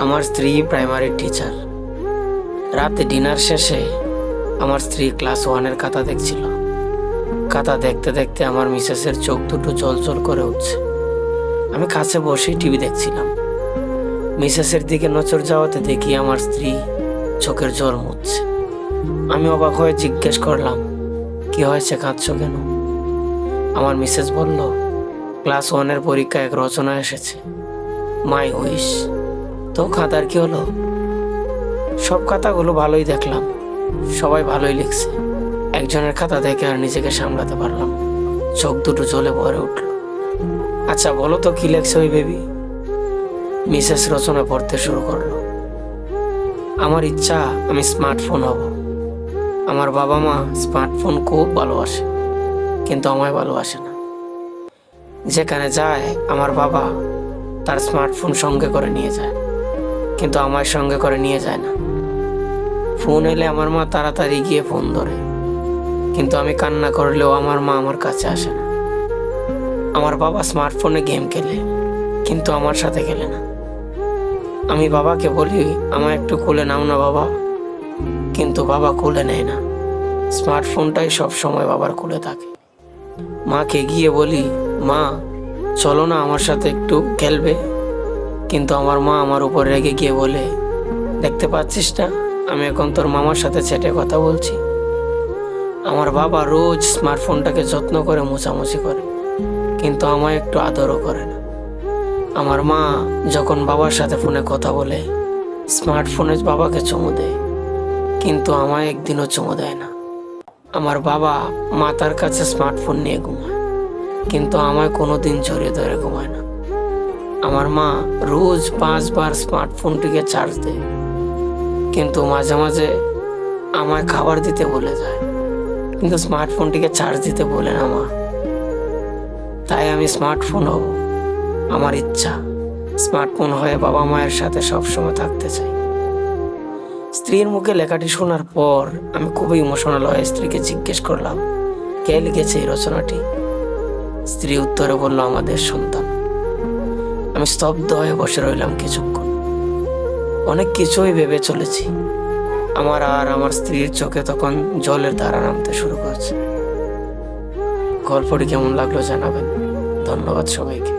আমার স্ত্রী primary teacher. রাতে ডিনার শেষে আমার স্ত্রী ক্লাস 1-এর খাতা দেখছিল। খাতা দেখতে দেখতে আমার মিসেসের চোখ দুটো জল করে উঠছে। আমি কাছে বসেই টিভি দেখছিলাম। মিসেসের দিকে নজর যাওয়াতে দেখি আমার স্ত্রী চোখের জল মুছছে। আমি অবাক হয়ে জিজ্ঞেস করলাম, কি হয়েছে, কাঁদছো কেন? আমার মিসেস বলল, ক্লাস 1-এর পরীক্ষায় এক রচনা এসেছে, মাই উইশ। তো খাতার কি হলো? সব খাতাগুলো ভালোই দেখলাম, সবাই ভালোই লিখছে। একজনের খাতা দেখে আর নিজেকে সামলাতে পারলাম, চোখ দুটো জলে ভরে উঠল। আচ্ছা বলো তো, কি লেখছে ওই বেবি? মিসেস রচনা পড়তে শুরু করলো। আমার ইচ্ছা আমি স্মার্টফোন হব। আমার বাবা মা স্মার্টফোন খুব ভালোবাসে, কিন্তু আমায় ভালোবাসে না। যেখানে যায় আমার বাবা তার স্মার্টফোন সঙ্গে করে নিয়ে যায়, কিন্তু আমার সঙ্গে করে নিয়ে যায় না। ফোন এলে আমার মা তাড়াতাড়ি গিয়ে ফোন ধরে, কিন্তু আমি কান্না করলেও আমার মা আমার কাছে আসে না। আমার বাবা স্মার্টফোনে গেম খেলে, কিন্তু আমার সাথে খেলে না। আমি বাবাকে বলি, আমায় একটু কোলে নাও না বাবা, কিন্তু বাবা কোলে নেয় না। স্মার্টফোনটাই সব সময় বাবার কোলে থাকে। মাকে গিয়ে বলি, মা চলো না আমার সাথে একটু খেলবে, কিন্তু আমার মা আমার উপর রেগে গিয়ে বলে, দেখতে পাচ্ছিস না আমি এখন তোর মামার সাথে চ্যাটে কথা বলছি। আমার বাবা রোজ স্মার্টফোনটাকে যত্ন করে মোছামুছি করে, কিন্তু আমায় একটু আদরও করে না। আমার মা যখন বাবার সাথে ফোনে কথা বলে স্মার্টফোনে বাবাকে চুমু দেয়, কিন্তু আমায় একদিনও চুমু দেয় না। আমার বাবা মাতার কাছে স্মার্টফোন নিয়ে ঘুমায়, কিন্তু আমায় কোনোদিন জড়িয়ে ধরে ঘুমায় না। আমার মা রোজ 5 বার স্মার্টফোনটিকে চার্জ দেয়, কিন্তু মাঝে মাঝে আমায় খাবার দিতে বলে যায়, কিন্তু স্মার্টফোনটিকে চার্জ দিতে বলে না মা। তাই আমি স্মার্টফোন হব। আমার ইচ্ছা স্মার্টফোন হয়ে বাবা মায়ের সাথে সবসময় থাকতে চাই। স্ত্রীর মুখে লেখাটি শোনার পর আমি খুবই ইমোশনাল হয়ে স্ত্রীকে জিজ্ঞেস করলাম, কে লিখেছে এই রচনাটি? স্ত্রী উত্তরে বলল, আমাদের সন্তান। আমি স্তব্ধ হয়ে বসে রইলাম কিছুক্ষণ। অনেক কিছুই ভেবে চলেছি। আমার আর আমার স্ত্রীর চোখে তখন জলের ধারা নামতে শুরু করছে। গল্পটি কেমন লাগলো জানাবেন। ধন্যবাদ সবাইকে।